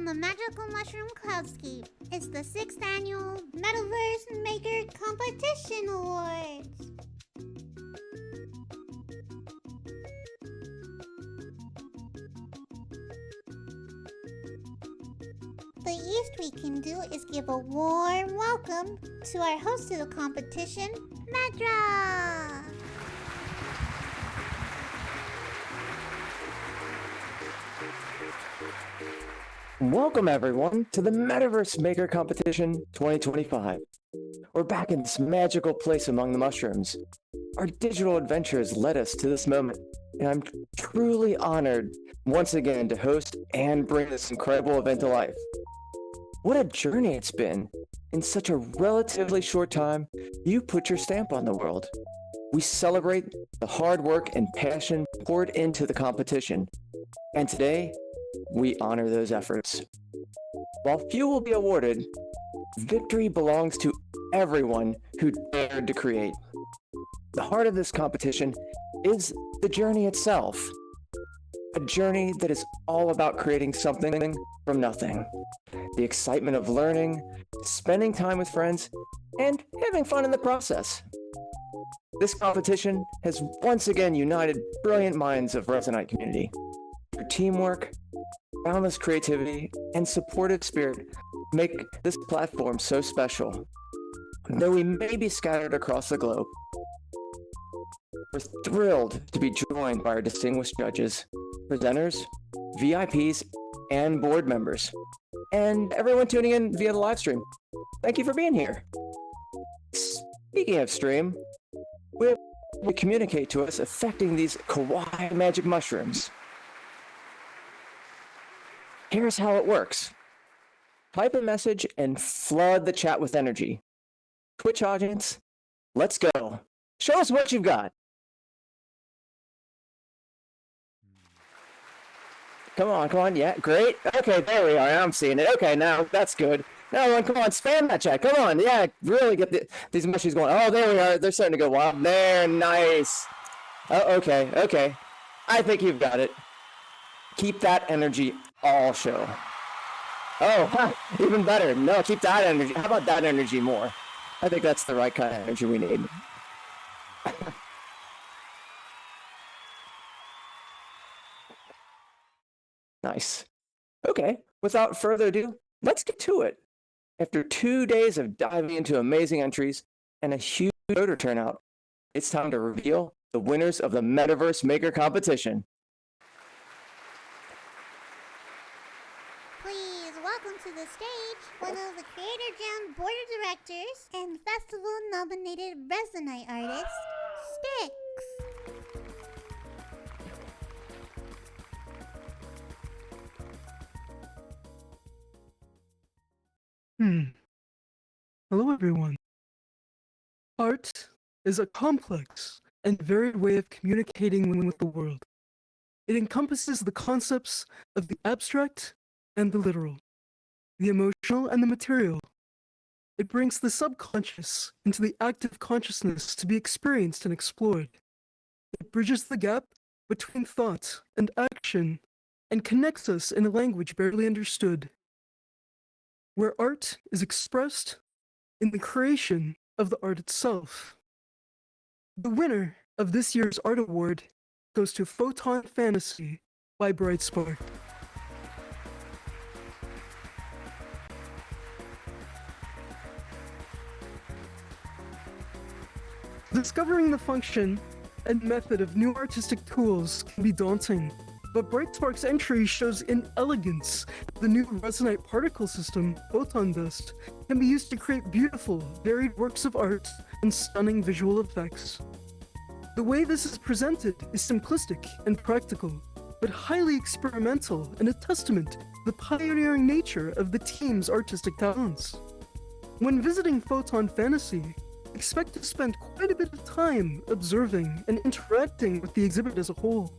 from the Magical Mushroom Cloudscape. It's the 6th annual Metaverse Maker Competition Awards. The least we can do is give a warm welcome to our host of the competition, Medra! Welcome everyone to the Metaverse Maker Competition 2025. We're back in this magical place among the mushrooms. Our digital adventures led us to this moment, and I'm truly honored once again to host and bring this incredible event to life. What a journey it's been. In such a relatively short time, you put your stamp on the world. We celebrate the hard work and passion poured into the competition. And today, we honor those efforts. While few will be awarded, victory belongs to everyone who dared to create. The heart of this competition is the journey itself. A journey that is all about creating something from nothing. The excitement of learning, spending time with friends, and having fun in the process. This competition has once again united brilliant minds of Resonite community. Through teamwork, boundless creativity, and supportive spirit make this platform so special. Though we may be scattered across the globe, we're thrilled to be joined by our distinguished judges, presenters, VIPs, and board members, and everyone tuning in via the live stream. Thank you for being here. Speaking of stream, we communicate to us affecting these kawaii magic mushrooms. Here's how it works. Type a message and flood the chat with energy. Twitch audience, let's go. Show us what you've got. Come on, yeah, great. Okay, there we are, I'm seeing it. Okay, now, that's good. Now, everyone, come on, spam that chat, come on, yeah, really get these mushrooms going. Oh, there we are, they're starting to go wild. There, nice. Oh, okay. I think you've got it. Keep that energy all show. Oh, even better. No, keep that energy. How about that energy more? I think that's the right kind of energy we need. Nice. Okay, without further ado, let's get to it. After 2 days of diving into amazing entries and a huge voter turnout, it's time to reveal the winners of the Metaverse Maker Competition. Please welcome to the stage one of the Creator Jam Board of Directors and Festival-nominated Resonite artist, Styx. Hello everyone. Art is a complex and varied way of communicating with the world. It encompasses the concepts of the abstract and the literal, the emotional and the material. It brings the subconscious into the active consciousness to be experienced and explored. It bridges the gap between thought and action and connects us in a language barely understood, where art is expressed in the creation of the art itself. The winner of this year's art award goes to Photon Fantasy by Brightspark. Discovering the function and method of new artistic tools can be daunting, but Brightspark's entry shows in elegance the new Resonite particle system, Photon Dust, can be used to create beautiful, varied works of art and stunning visual effects. The way this is presented is simplistic and practical, but highly experimental and a testament to the pioneering nature of the team's artistic talents. When visiting Photon Fantasy, expect to spend quite a bit of time observing and interacting with the exhibit as a whole.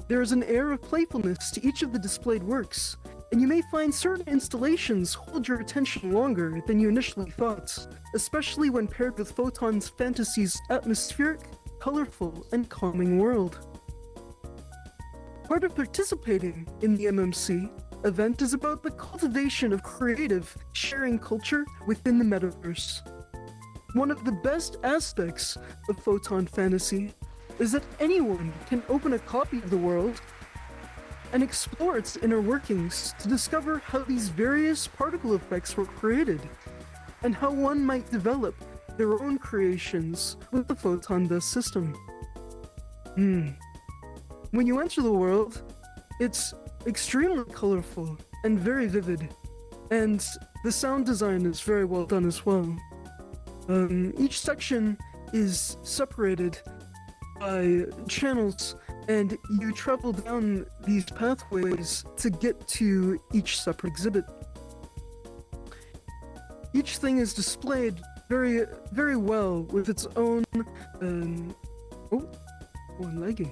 There is an air of playfulness to each of the displayed works, and you may find certain installations hold your attention longer than you initially thought, especially when paired with Photon Fantasy's atmospheric, colorful, and calming world. Part of participating in the MMC, event is about the cultivation of creative, sharing culture within the metaverse. One of the best aspects of Photon Fantasy is that anyone can open a copy of the world and explore its inner workings to discover how these various particle effects were created, and how one might develop their own creations with the Photon Dust system. When you enter the world, it's extremely colorful and very vivid, and the sound design is very well done as well. Each section is separated by channels, and you travel down these pathways to get to each separate exhibit. Each thing is displayed very, very well with its own, I'm lagging.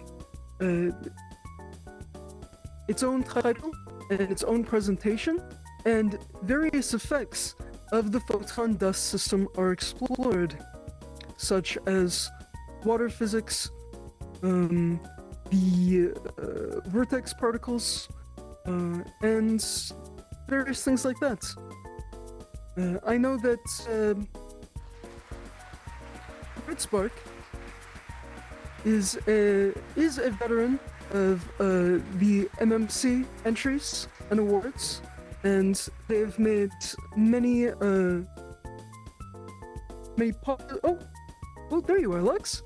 Its own title and its own presentation, and various effects of the Photon Dust system are explored, such as water physics, the vertex particles, and various things like that. I know that Rixx is a veteran of the MMC entries and awards, and they've made many oh, there you are, Lux.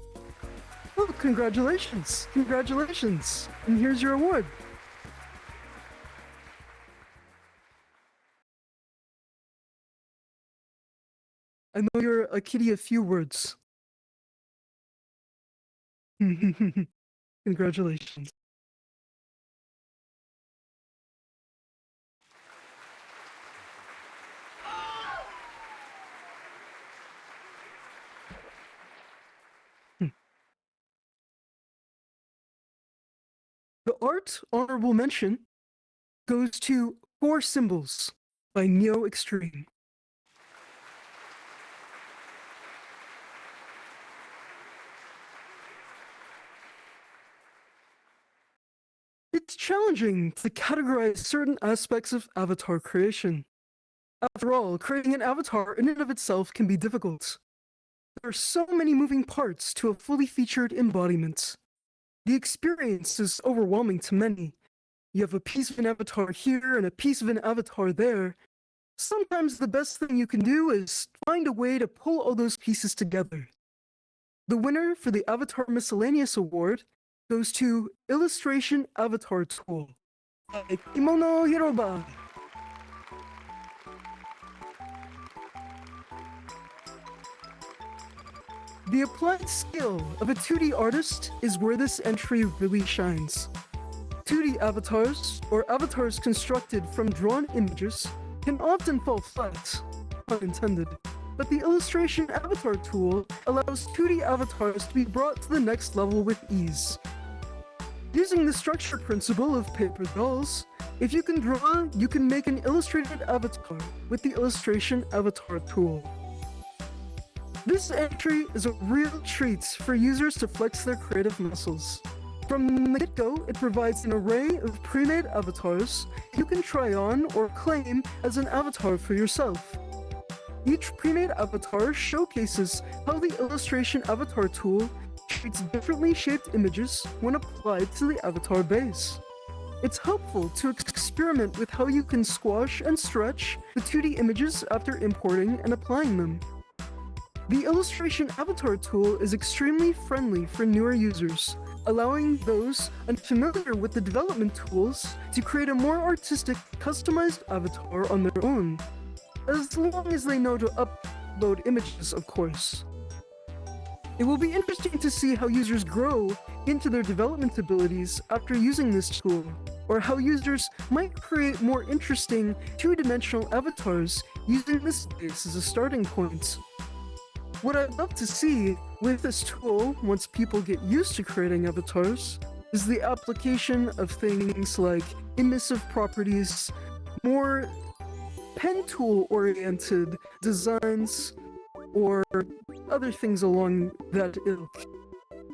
Oh, congratulations! Congratulations! And here's your award. I know you're a kitty of few words. Congratulations. The art honorable mention goes to Four Symbols by Neo Extreme. It's challenging to categorize certain aspects of avatar creation. After all, creating an avatar in and of itself can be difficult. There are so many moving parts to a fully featured embodiment. The experience is overwhelming to many. You have a piece of an avatar here and a piece of an avatar there. Sometimes the best thing you can do is find a way to pull all those pieces together. The winner for the Avatar Miscellaneous Award goes to Illustration Avatar Tool by Kimono Hiroba. The applied skill of a 2D artist is where this entry really shines. 2D avatars, or avatars constructed from drawn images, can often fall flat, pun intended, but the Illustration Avatar tool allows 2D avatars to be brought to the next level with ease. Using the structure principle of paper dolls, if you can draw, you can make an illustrated avatar with the Illustration Avatar tool. This entry is a real treat for users to flex their creative muscles. From the get-go, it provides an array of pre-made avatars you can try on or claim as an avatar for yourself. Each pre-made avatar showcases how the Illustration Avatar tool treats differently shaped images when applied to the avatar base. It's helpful to experiment with how you can squash and stretch the 2D images after importing and applying them. The Illustration Avatar tool is extremely friendly for newer users, allowing those unfamiliar with the development tools to create a more artistic, customized avatar on their own, as long as they know to upload images, of course. It will be interesting to see how users grow into their development abilities after using this tool, or how users might create more interesting two-dimensional avatars using this base as a starting point. What I'd love to see with this tool, once people get used to creating avatars, is the application of things like emissive properties, more pen tool-oriented designs, or other things along that ilk.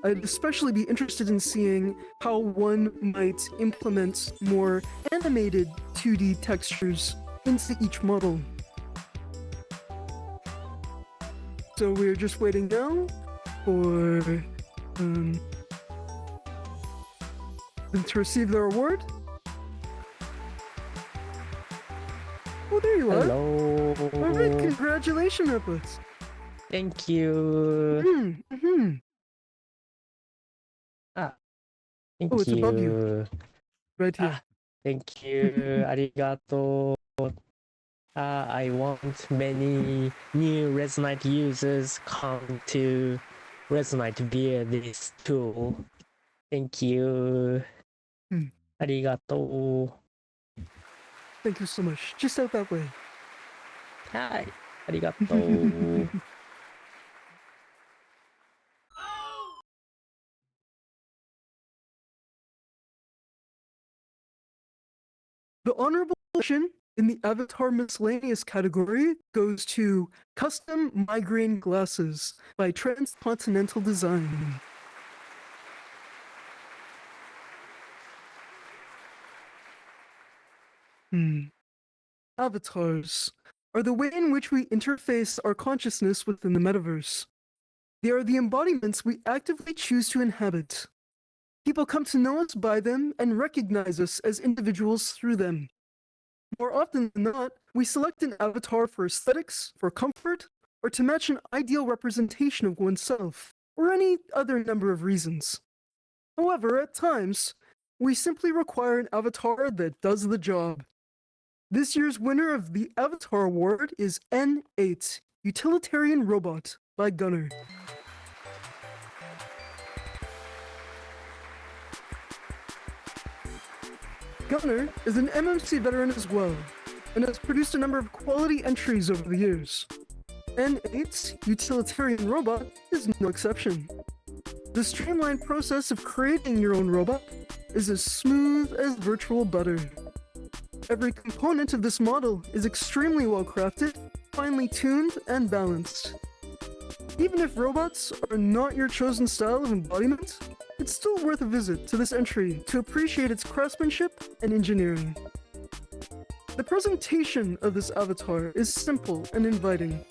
I'd especially be interested in seeing how one might implement more animated 2D textures into each model. So we're just waiting now for them to receive their award. Oh, there you are. Hello. Alright, congratulations, Riplets. Thank you. Thank it's you. above you. Right here. Thank you. Arigato. I want many new Resonite users come to Resonite via this tool. Thank you. Arigato. Thank you so much. Just out that way. Hi. Arigato. The honorable mention in the Avatar Miscellaneous category goes to Custom Migraine Glasses by Transcontinental Design. Avatars are the way in which we interface our consciousness within the metaverse. They are the embodiments we actively choose to inhabit. People come to know us by them and recognize us as individuals through them. More often than not, we select an avatar for aesthetics, for comfort, or to match an ideal representation of oneself, or any other number of reasons. However, at times, we simply require an avatar that does the job. This year's winner of the Avatar Award is N8, Utilitarian Robot by Gunner. Gunner is an MMC veteran as well, and has produced a number of quality entries over the years. N8's Utilitarian Robot is no exception. The streamlined process of creating your own robot is as smooth as virtual butter. Every component of this model is extremely well crafted, finely tuned, and balanced. Even if robots are not your chosen style of embodiment, it's still worth a visit to this entry to appreciate its craftsmanship and engineering. The presentation of this avatar is simple and inviting.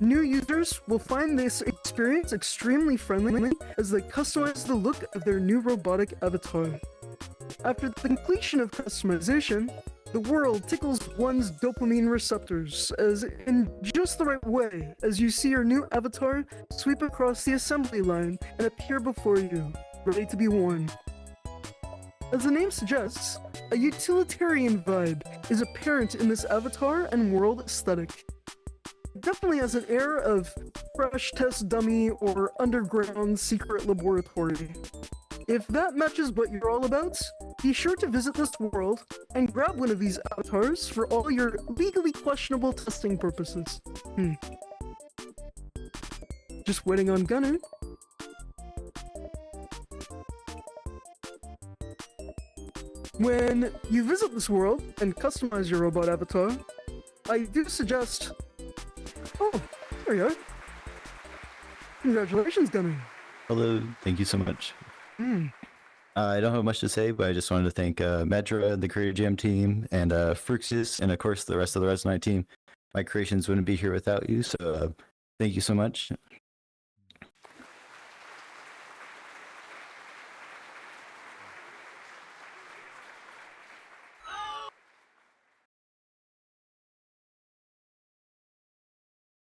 New users will find this experience extremely friendly as they customize the look of their new robotic avatar. After the completion of customization, the world tickles one's dopamine receptors as in just the right way as you see your new avatar sweep across the assembly line and appear before you, ready to be worn. As the name suggests, a utilitarian vibe is apparent in this avatar and world aesthetic. It definitely has an air of crash test dummy or underground secret laboratory. If that matches what you're all about, be sure to visit this world and grab one of these avatars for all your legally questionable testing purposes. Just waiting on Gunner. When you visit this world and customize your robot avatar, I do suggest... Oh, there you are. Congratulations, Gunner. Hello, thank you so much. I don't have much to say, but I just wanted to thank Medra, the Creator Jam team, and Frooxius, and of course the rest of the Resonite team. My creations wouldn't be here without you, so thank you so much.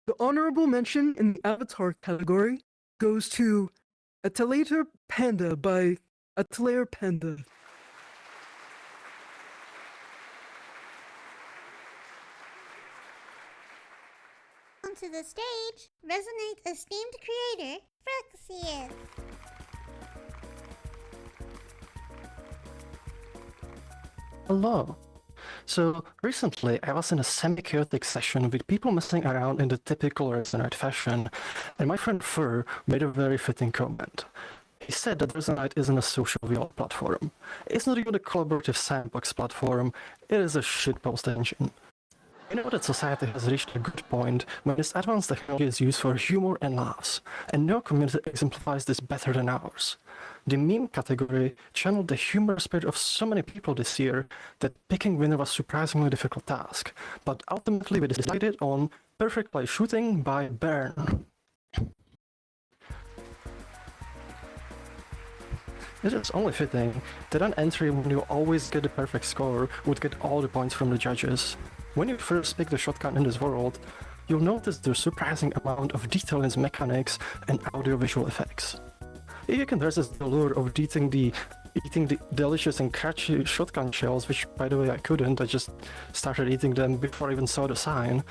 The honorable mention in the Avatar category goes to Atelier Panda by Atelier Panda. Onto the stage, Resonite esteemed creator, Frooxius. Hello. So recently I was in a semi-chaotic session with people messing around in the typical Resonite fashion, and my friend Fur made a very fitting comment. He said that Resonite isn't a social VR platform. It's not even a collaborative sandbox platform, it is a shitpost engine. We know that society has reached a good point when this advanced technology is used for humor and laughs, and no community exemplifies this better than ours. The meme category channeled the humor spirit of so many people this year that picking winner was a surprisingly difficult task, but ultimately we decided on Perfect Play Shooting by Bern. It is only fitting that an entry when you always get the perfect score would get all the points from the judges. When you first pick the shotgun in this world, you'll notice the surprising amount of detail in its mechanics and audiovisual effects. If you can resist the lure of eating the delicious and crunchy shotgun shells, which by the way I couldn't, I just started eating them before I even saw the sign,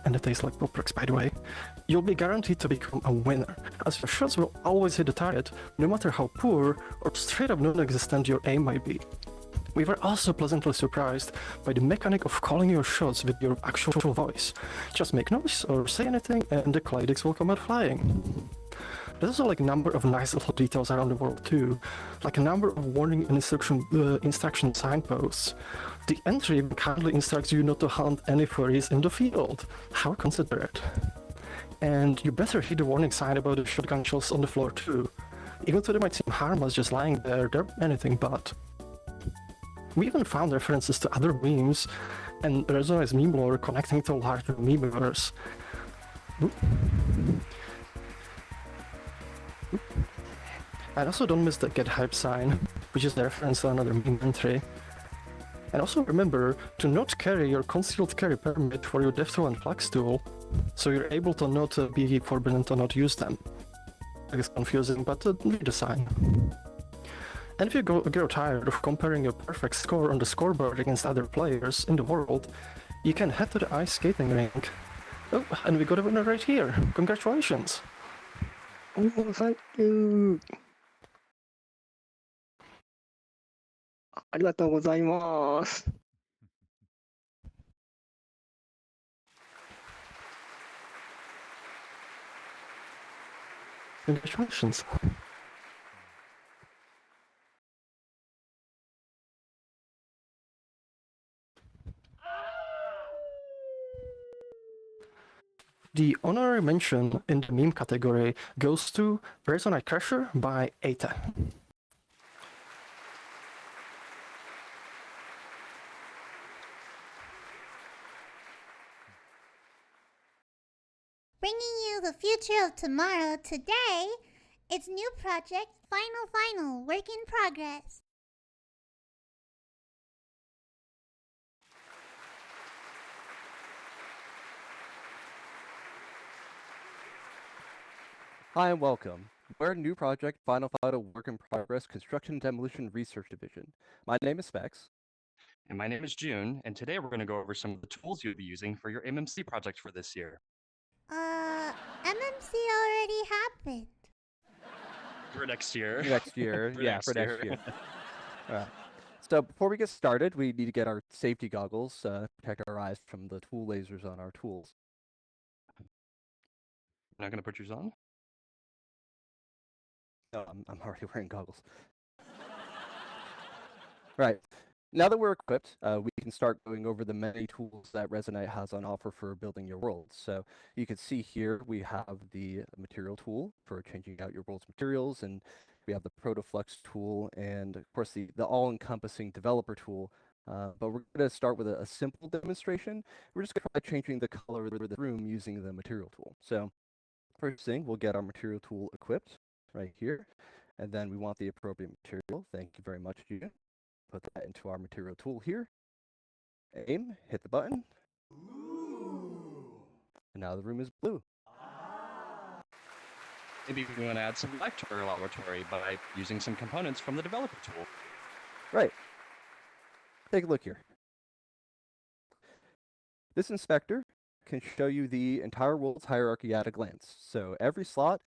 and they taste like Poprix by the way, you'll be guaranteed to become a winner, as your shots will always hit the target, no matter how poor or straight up non-existent your aim might be. We were also pleasantly surprised by the mechanic of calling your shots with your actual voice. Just make noise or say anything and the Kleidex will come out flying. There's also like a number of nice little details around the world too, like a number of warning and instruction signposts. The entry kindly instructs you not to hunt any furries in the field. How considerate. And you better heed the warning sign about the shotgun shells on the floor too. Even though they might seem harmless just lying there, they're anything but. We even found references to other memes and Resonite's meme lore connecting to larger memeverse. And also don't miss the get hype sign, which is the reference to another meme entry. And also remember to not carry your concealed carry permit for your dev tool and flex tool, so you're able to not be forbidden to not use them. It's confusing, but read the sign. And if you grow tired of comparing your perfect score on the scoreboard against other players in the world, you can head to the ice skating rink. Oh, and we got a winner right here. Congratulations! Oh, thank you! ありがとうございます。Congratulations. The honorary mention in the meme category goes to Resonite Crusher by Eta. Bringing you the future of tomorrow today, it's new project Final work in progress. Hi and welcome. We're a new project, Final Work in Progress Construction and Demolition Research Division. My name is Spex. And my name is June, and today we're going to go over some of the tools you'll be using for your MMC project for this year. MMC already happened. For next year. Next year, For yeah, next for next year. year. All right. So before we get started, we need to get our safety goggles to protect our eyes from the tool lasers on our tools. You're not going to put yours on? No, I'm already wearing goggles. Right. Now that we're equipped, we can start going over the many tools that Resonite has on offer for building your world. So you can see here we have the material tool for changing out your world's materials, and we have the Protoflux tool, and of course the all-encompassing developer tool. But we're going to start with a simple demonstration. We're just going to try changing the color of the room using the material tool. So first thing, we'll get our material tool equipped right here, and then we want the appropriate material. Thank you very much, Judah. Put that into our material tool here. Aim, hit the button. And now the room is blue. Maybe we want to add some life to our laboratory by using some components from the developer tool. Right. Take a look here. This inspector can show you the entire world's hierarchy at a glance. So every slot,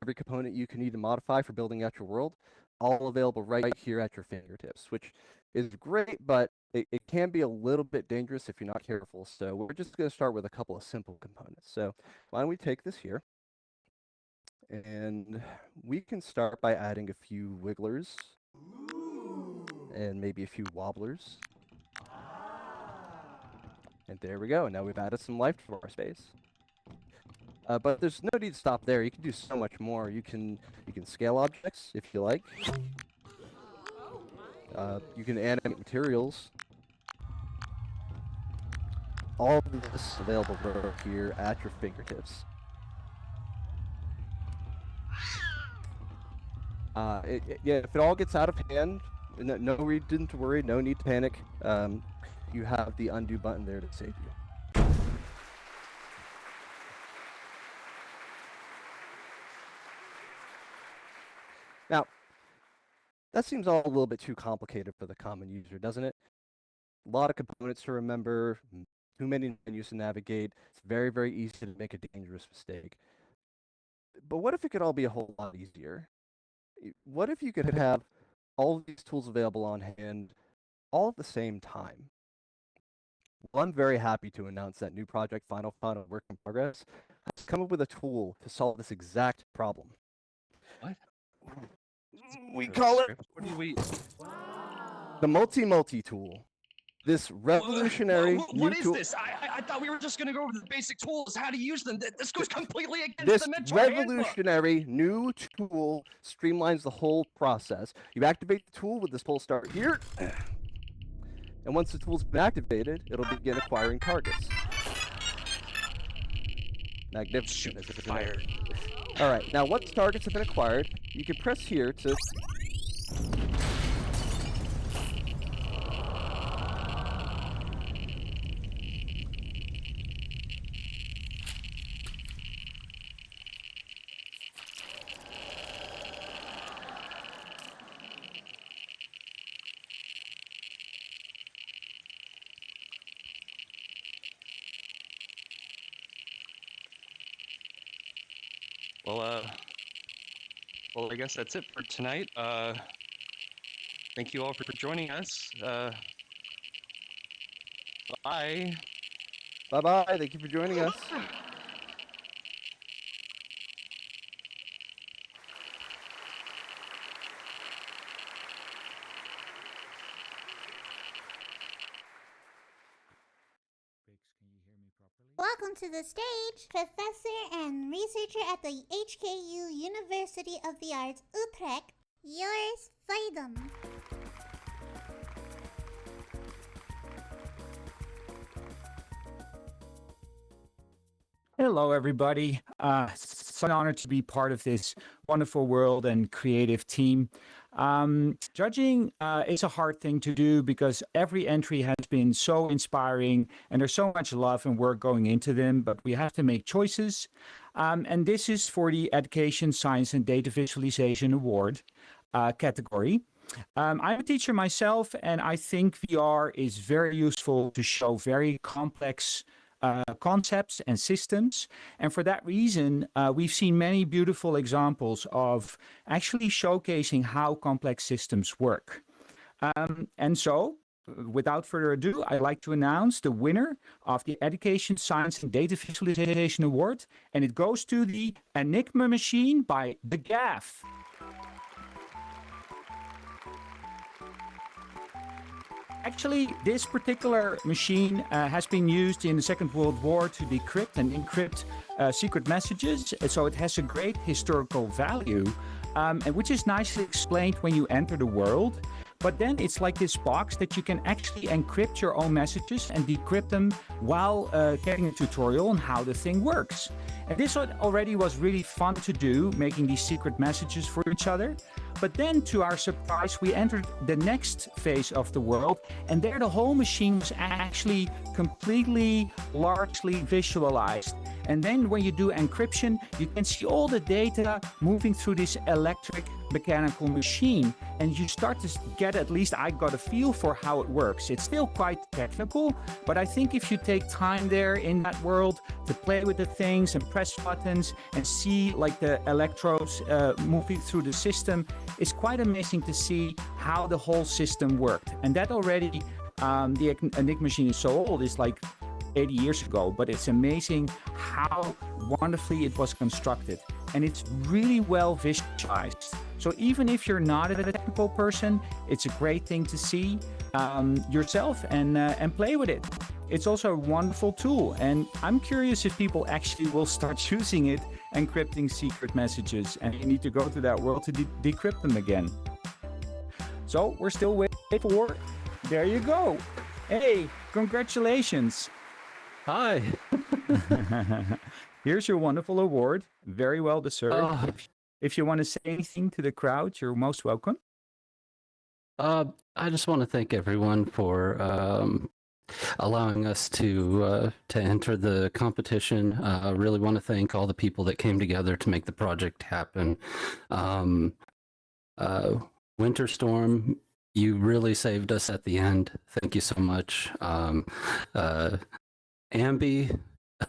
every component you can need to modify for building out your world, all available right here at your fingertips, which is great, but it can be a little bit dangerous if you're not careful. So we're just going to start with a couple of simple components. So why don't we take this here, and we can start by adding a few wigglers and maybe a few wobblers. And there we go. Now we've added some life to our space. But there's no need to stop there. You can do so much more. You can scale objects if you like. You can animate materials. All of this available right here at your fingertips. Yeah, if it all gets out of hand, no reason to worry, no need to panic. You have the undo button there to save you. Now, that seems all a little bit too complicated for the common user, doesn't it? A lot of components to remember, too many menus to navigate. It's very, very easy to make a dangerous mistake. But what if it could all be a whole lot easier? What if you could have all of these tools available on hand all at the same time? Well, I'm very happy to announce that new project, Final Fun and Work in Progress, has come up with a tool to solve this exact problem. What? We call it What do we? the multi-multi tool. This revolutionary What new is tool. this? I thought we were just going to go over the basic tools, how to use them. This goes completely against This the mentor handbook. revolutionary new tool streamlines the whole process. You activate the tool with this pull start here. And once the tool's been activated, it'll begin acquiring targets. Magnificent. Isn't it? Fire. All right, now once targets have been acquired, you can press here to... Well, I guess that's it for tonight. Thank you all for joining us. Bye. Bye-bye, thank you for joining us. Welcome to the stage, Professor and researcher at the HKU University of the Arts, Utrecht, Joris Weijdom. Hello, everybody. It's an honor to be part of this wonderful world and creative team. Judging is a hard thing to do because every entry has been so inspiring and there's so much love and work going into them, but we have to make choices. And this is for the Education, Science and Data Visualization Award category. I'm a teacher myself, and I think VR is very useful to show very complex concepts and systems. And for that reason, we've seen many beautiful examples of actually showcasing how complex systems work. And so, without further ado, I'd like to announce the winner of the Education, Science and Data Visualization Award. And it goes to the Enigma Machine by The Gaff. Actually, this particular machine has been used in the Second World War to decrypt and encrypt secret messages. So it has a great historical value, and which is nicely explained when you enter the world. But then it's like this box that you can actually encrypt your own messages and decrypt them while getting a tutorial on how the thing works. And this already was really fun to do, making these secret messages for each other. But then, to our surprise, we entered the next phase of the world, and there the whole machine was actually completely, largely visualized. And then when you do encryption, you can see all the data moving through this electric mechanical machine. And you start to get, at least I got a feel for how it works. It's still quite technical, but I think if you take time there in that world to play with the things and press buttons and see like the electrodes moving through the system, it's quite amazing to see how the whole system worked. And that already, the Enigma machine is so old, it's like 80 years ago, but it's amazing how wonderfully it was constructed. And it's really well visualized. So even if you're not a technical person, it's a great thing to see yourself and play with it. it's also a wonderful tool, and I'm curious if people actually will start using it, encrypting secret messages, and you need to go to that world to decrypt them again. So we're still waiting for. There you go. Hey, congratulations. Hi. Here's your wonderful award. Very well deserved. If you want to say anything to the crowd, you're most welcome. I just want to thank everyone for allowing us to enter the competition. I really want to thank all the people that came together to make the project happen. Winter Storm, you really saved us at the end. Thank you so much. Ambi,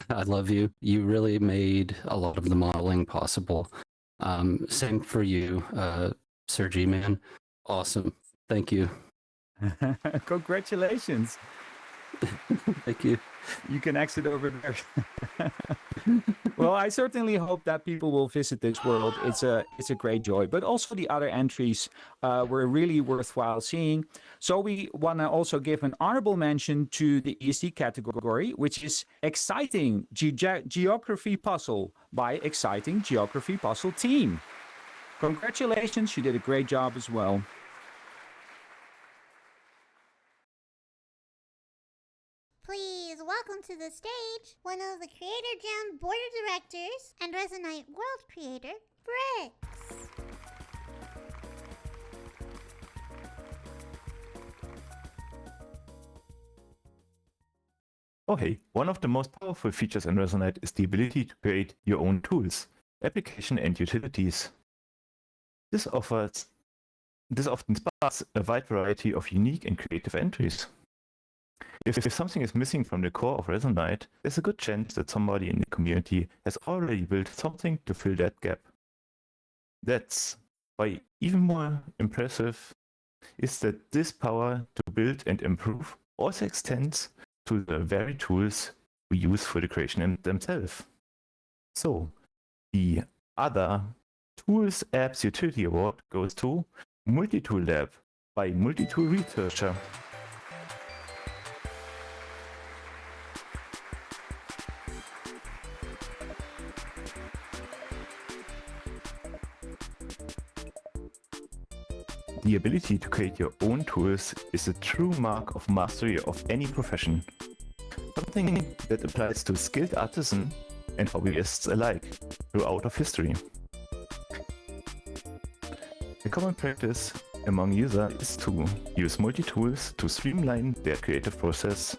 I love you. You really made a lot of the modeling possible. Same for you, Sir G-Man. Awesome. Thank you. Congratulations. Thank you. You can exit over there. Well, I certainly hope that people will visit this world. It's a great joy. But also the other entries were really worthwhile seeing. So we want to also give an honorable mention to the ESD category, which is Exciting Geography Puzzle by Exciting Geography Puzzle Team. Congratulations, you did a great job as well. Please welcome to the stage one of the Creator Jam board of directors and Resonite world creator, Rixx. Oh hey, one of the most powerful features in Resonite is the ability to create your own tools, application and utilities. This often sparks a wide variety of unique and creative entries. If something is missing from the core of Resonite, there's a good chance that somebody in the community has already built something to fill that gap. That's why even more impressive is that this power to build and improve also extends to the very tools we use for the creation themselves. So, the other Tools Apps Utility Award goes to Multitool Lab by Multitool Researcher. The ability to create your own tools is a true mark of mastery of any profession. Something that applies to skilled artisans and hobbyists alike throughout of history. A common practice among users is to use multi-tools to streamline their creative process.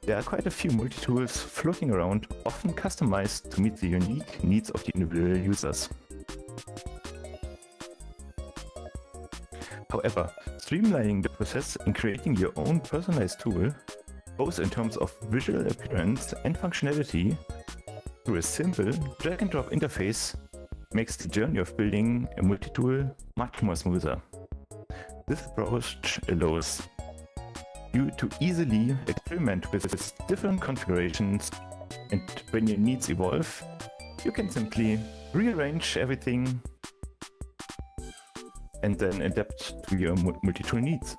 There are quite a few multi-tools floating around, often customized to meet the unique needs of the individual users. However, streamlining the process and creating your own personalized tool, both in terms of visual appearance and functionality, through a simple drag-and-drop interface, makes the journey of building a multi-tool much more smoother. This approach allows you to easily experiment with different configurations, and when your needs evolve, you can simply rearrange everything and then adapt to your multi-tool needs.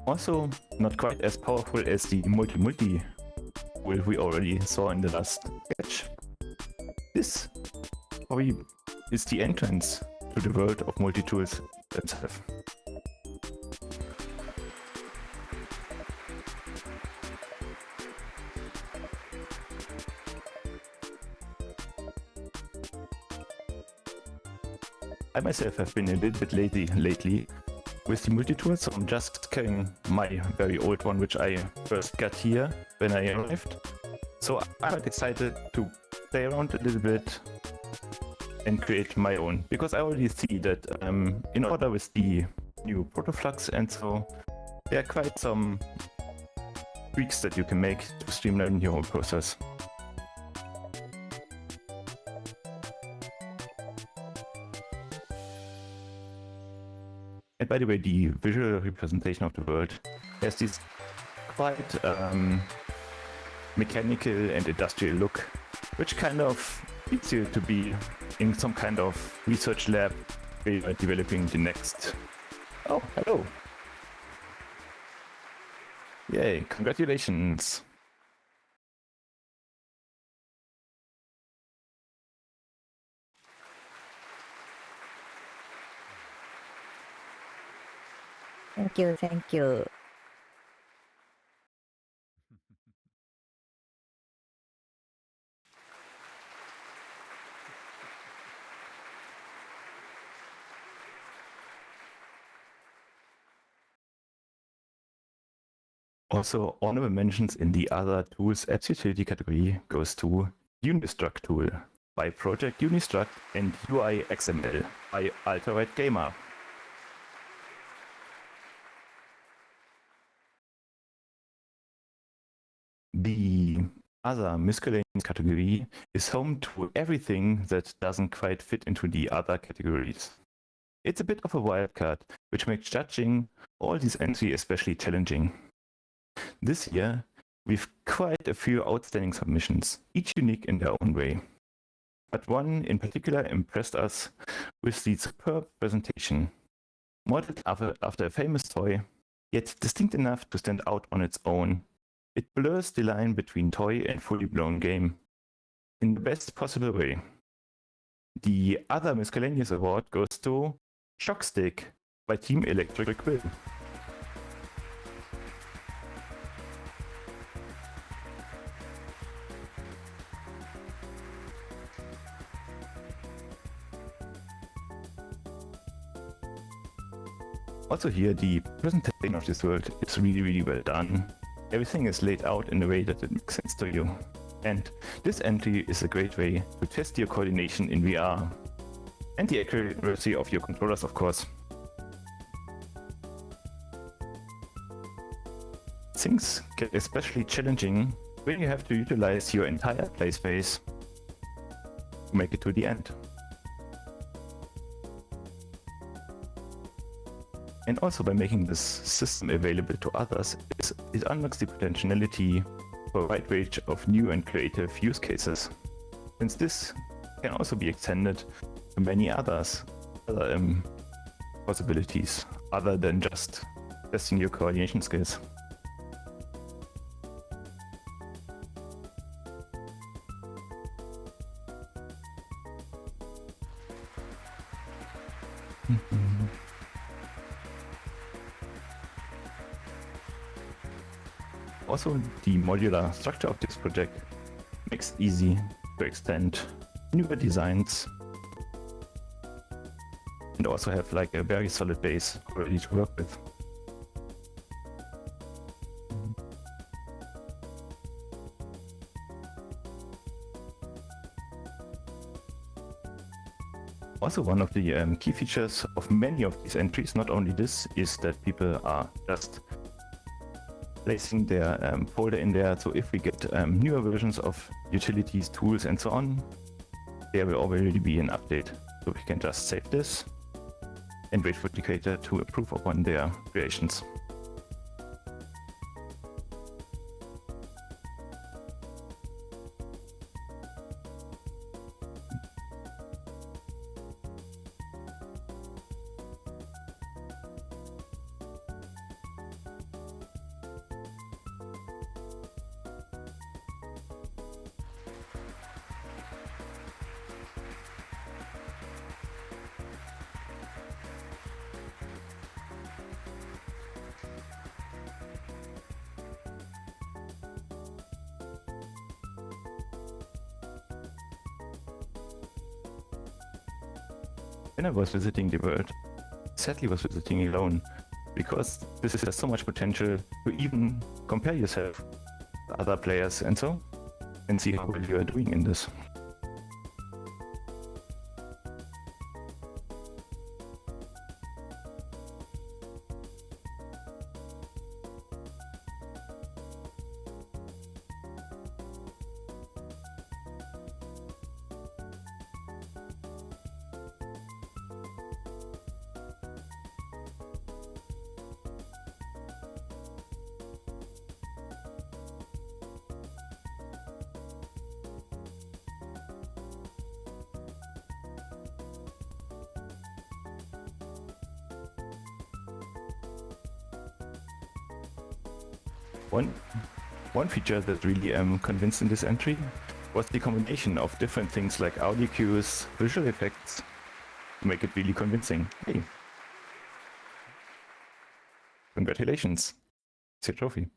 Also, not quite as powerful as the multi-tool we already saw in the last sketch. This probably is the entrance to the world of multi-tools themselves. I myself have been a little bit lazy lately with the multi-tools, so I'm just carrying my very old one, which I first got here when I arrived. So I'm quite excited to play around a little bit and create my own, because I already see that in order with the new protoflux and so, there are quite some tweaks that you can make to streamline your whole process. And by the way, the visual representation of the world has this quite mechanical and industrial look, which kind of feels you to be in some kind of research lab we are developing the next. Oh, hello. Yay, congratulations. Thank you, thank you. Also, honorable mentions in the other tools apps utility category goes to Unistruct tool by Project Unistruct and UI XML by Alt-Right Gamer. The other miscellaneous category is home to everything that doesn't quite fit into the other categories. It's a bit of a wildcard, which makes judging all these entries especially challenging. This year, we've quite a few outstanding submissions, each unique in their own way. But one in particular impressed us with the superb presentation. Modeled after a famous toy, yet distinct enough to stand out on its own, it blurs the line between toy and fully blown game in the best possible way. The other miscellaneous award goes to Shockstick by Team Electric Will. Also here, the presentation of this world is really well done. Everything is laid out in a way that it makes sense to you. And this entry is a great way to test your coordination in VR. And the accuracy of your controllers, of course. Things get especially challenging when you have to utilize your entire play space to make it to the end. And also by making this system available to others, it unlocks the potentiality for a wide range of new and creative use cases. Since this can also be extended to many other possibilities, other than just testing your coordination skills. Also, the modular structure of this project makes it easy to extend newer designs and also have like a very solid base already to work with. Also, one of the key features of many of these entries, not only this, is that people are just placing their folder in there. So if we get newer versions of utilities, tools, and so on, there will already be an update. So we can just save this and wait for the creator to approve upon their creations. When I was visiting the world, sadly was visiting alone, because this has so much potential to even compare yourself to other players and so, and see how well you are doing in this. One, one feature that really convinced in this entry was the combination of different things like audio cues, visual effects, to make it really convincing. Hey, congratulations, it's your trophy.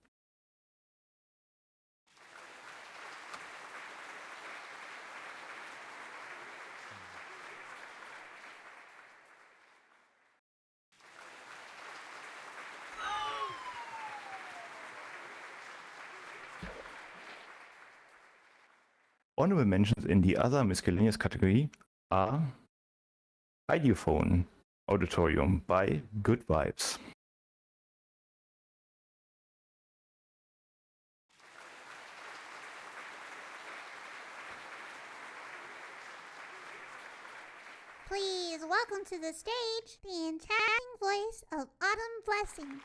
Honorable mentions in the other miscellaneous category are Idiophone Auditorium by Good Vibes. Please welcome to the stage the enchanting voice of AutumnBlessings.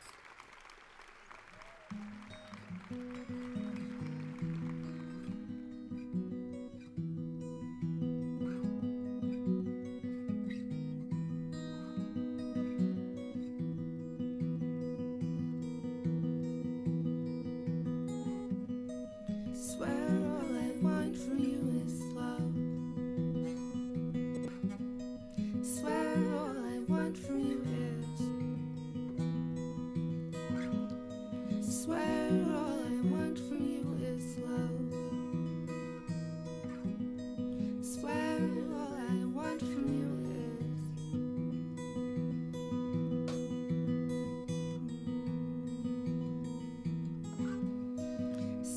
Swear all I want from you is love. Swear all I want from you is. Swear all I want from you is love. Swear all I want from you is.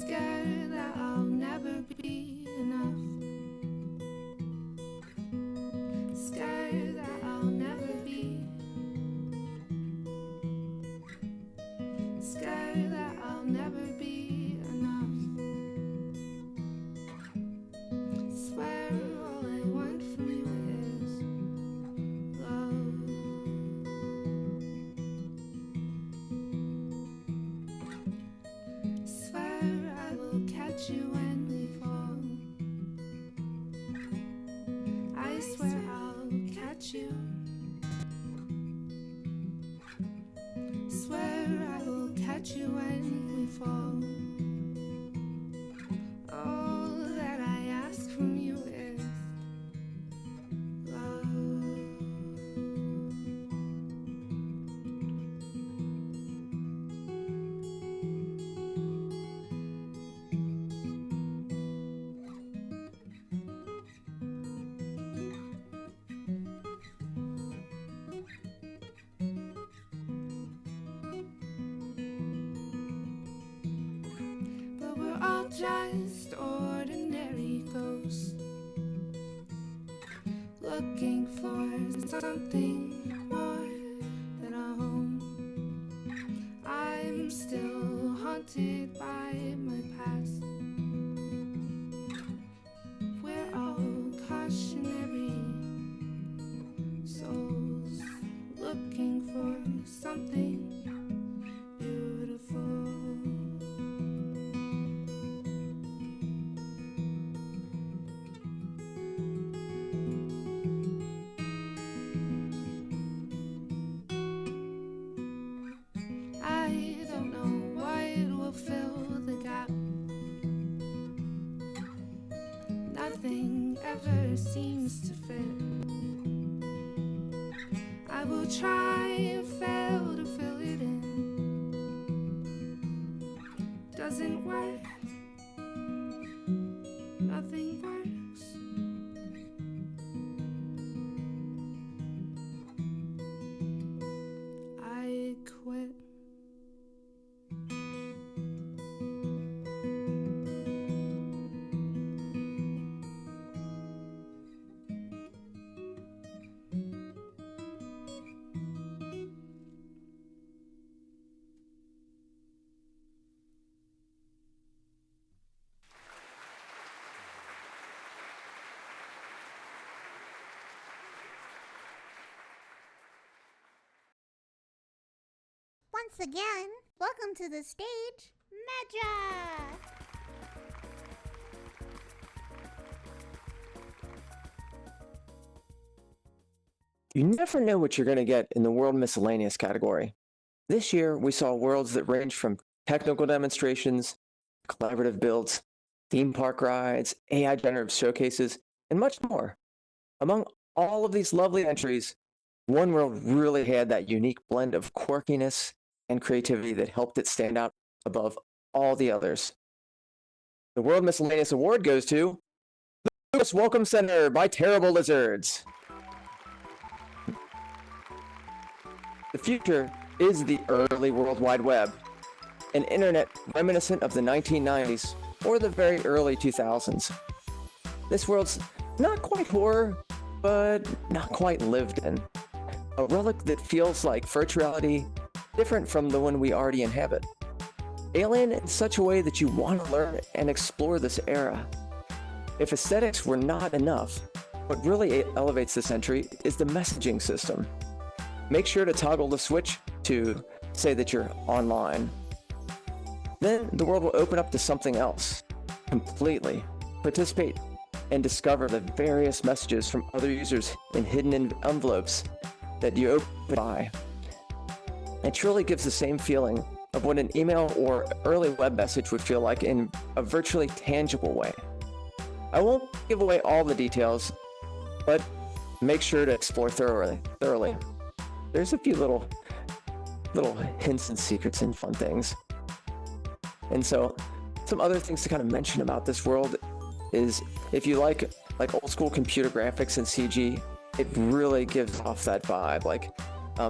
Scared that I'll never be enough. Scared that I'll never be. Scared that I'll never be enough. Swear all I want from you is love. Swear I will catch you when we fall. I swear I'll catch you. Swear I will catch you when we fall. All that I ask from you is love. But we're all just ordinary ghosts, looking for something more than a home. I'm still haunted by my past. We're all cautionary souls, looking for something beautiful. I don't know what will fill the gap. Nothing ever seems to fit. I will try and fail to fill it in. Doesn't work. Nothing works. I quit. Once again, welcome to the stage, Medra! You never know what you're going to get in the World Miscellaneous category. This year, we saw worlds that range from technical demonstrations, collaborative builds, theme park rides, AI generative showcases, and much more. Among all of these lovely entries, One World really had that unique blend of quirkiness and creativity that helped it stand out above all the others. The World Miscellaneous Award goes to Lucas Welcome Center by Terrible Lizards. The future is the early World Wide Web, an internet reminiscent of the 1990s or the very early 2000s. This world's not quite horror, but not quite lived in. A relic that feels like virtuality, different from the one we already inhabit. Alien in such a way that you want to learn and explore this era. If aesthetics were not enough, what really elevates this entry is the messaging system. Make sure to toggle the switch to say that you're online. Then the world will open up to something else, completely. Participate and discover the various messages from other users in hidden envelopes that you open by. It truly gives the same feeling of what an email or early web message would feel like in a virtually tangible way. I won't give away all the details, but make sure to explore thoroughly. There's a few little hints and secrets and fun things. And so some other things to kind of mention about this world is if you like old school computer graphics and CG, it really gives off that vibe.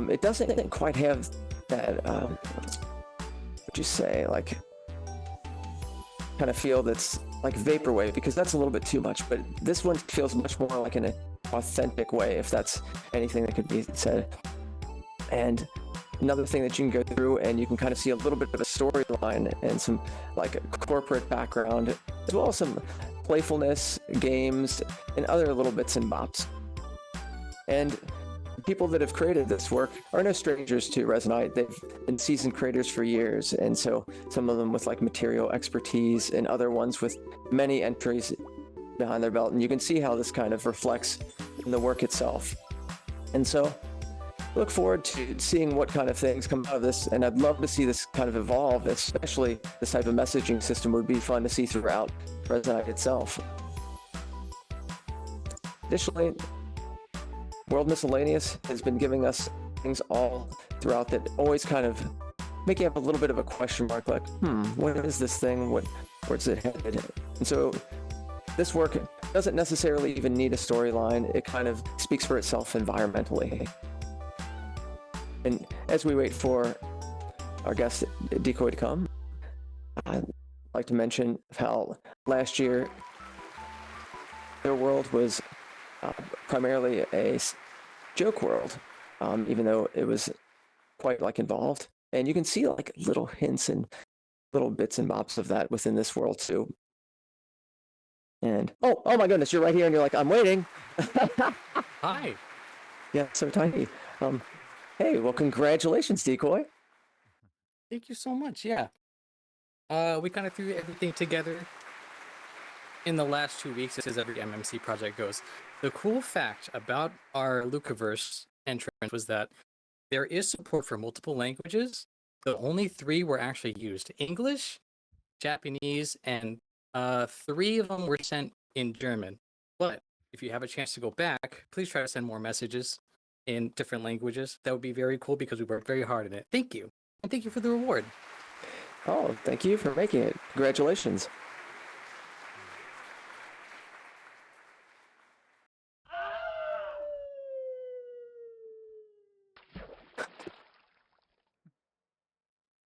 It doesn't quite have that, what'd you say, kind of feel that's like vaporwave, because that's a little bit too much, but this one feels much more like an authentic way, if that's anything that could be said. And another thing that you can go through and you can kind of see a little bit of a storyline and some corporate background, as well as some playfulness, games, and other little bits and bops. And people that have created this work are no strangers to Resonite. They've been seasoned creators for years, and so some of them with material expertise and other ones with many entries behind their belt. And you can see how this kind of reflects in the work itself. And so look forward to seeing what kind of things come out of this, and I'd love to see this kind of evolve, especially this type of messaging system would be fun to see throughout Resonite itself. Additionally, World Miscellaneous has been giving us things all throughout that always kind of make you have a little bit of a question mark, what is this thing? Where's it headed? And so this work doesn't necessarily even need a storyline. It kind of speaks for itself environmentally. And as we wait for our guest Decoy to come, I'd like to mention how last year their world was primarily a joke world, even though it was quite involved. And you can see little hints and little bits and bops of that within this world too. And oh my goodness, you're right here, and you're I'm waiting. Hi. Yeah, so tiny. Hey, well, congratulations, Decoy. Thank you so much. Yeah. We kind of threw everything together in the last 2 weeks, as every MMC project goes. The cool fact about our Lucaverse entrance was that there is support for multiple languages. The only 3 were actually used: English, Japanese, and 3 of them were sent in German. But if you have a chance to go back, please try to send more messages in different languages. That would be very cool, because we worked very hard on it. Thank you. And thank you for the reward. Oh, thank you for making it. Congratulations.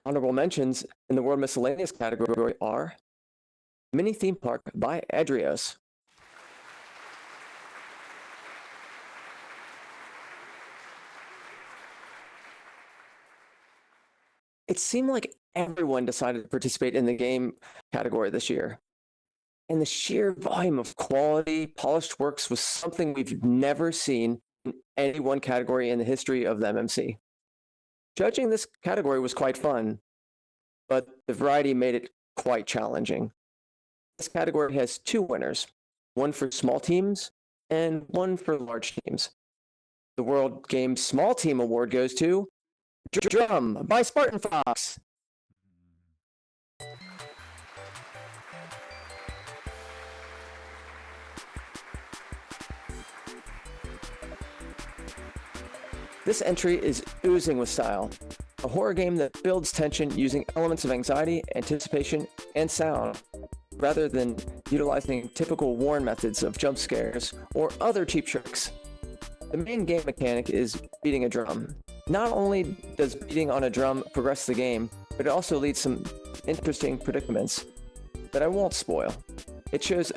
Honorable mentions in the World Miscellaneous category are Mini Theme Park by Adrios. It seemed like everyone decided to participate in the game category this year. And the sheer volume of quality, polished works was something we've never seen in any one category in the history of the MMC. Judging this category was quite fun, but the variety made it quite challenging. This category has 2 winners, one for small teams and one for large teams. The World Games Small Team Award goes to Drum by Spartan Fox. This entry is oozing with style. A horror game that builds tension using elements of anxiety, anticipation, and sound, rather than utilizing typical Warren methods of jump scares or other cheap tricks. The main game mechanic is beating a drum. Not only does beating on a drum progress the game, but it also leads some interesting predicaments that I won't spoil. It shows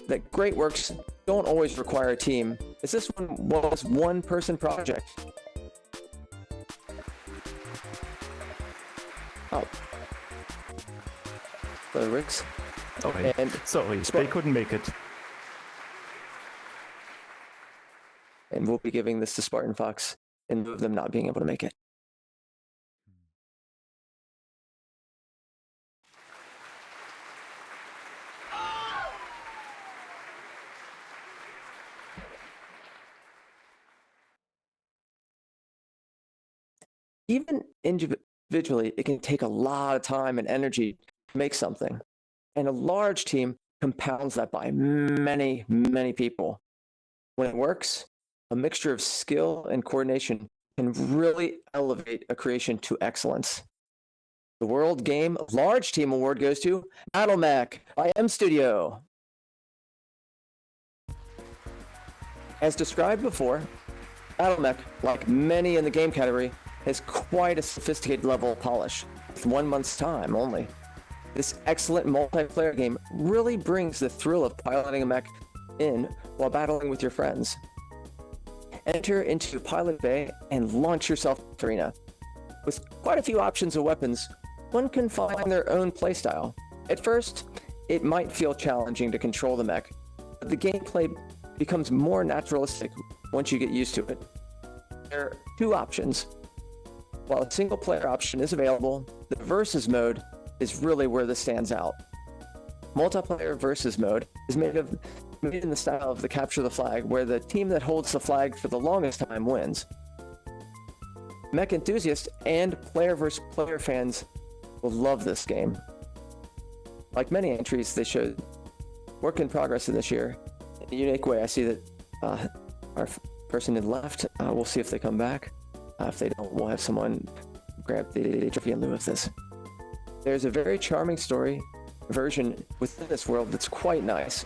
that great works don't always require a team, as this one was one-person project. Oh. So Rixx. Oh, hey. And sorry, they couldn't make it. And we'll be giving this to Spartan Fox in lieu of them not being able to make it. Even individually, it can take a lot of time and energy to make something. And a large team compounds that by many, many people. When it works, a mixture of skill and coordination can really elevate a creation to excellence. The World Game Large Team Award goes to BattleMech by M Studio. As described before, BattleMech, like many in the game category, has quite a sophisticated level of polish, with 1 month's time only. This excellent multiplayer game really brings the thrill of piloting a mech in while battling with your friends. Enter into Pilot Bay and launch yourself to arena. With quite a few options of weapons, one can find their own playstyle. At first, it might feel challenging to control the mech, but the gameplay becomes more naturalistic once you get used to it. There are two options. While a single-player option is available, the Versus mode is really where this stands out. Multiplayer Versus mode is made in the style of the Capture the Flag, where the team that holds the flag for the longest time wins. Mech enthusiasts and player versus player fans will love this game. Like many entries, they showed work in progress in this year. In a unique way, I see that our person had left. We'll see if they come back. If they don't, we'll have someone grab the trophy in lieu of this. There's a very charming story version within this world that's quite nice.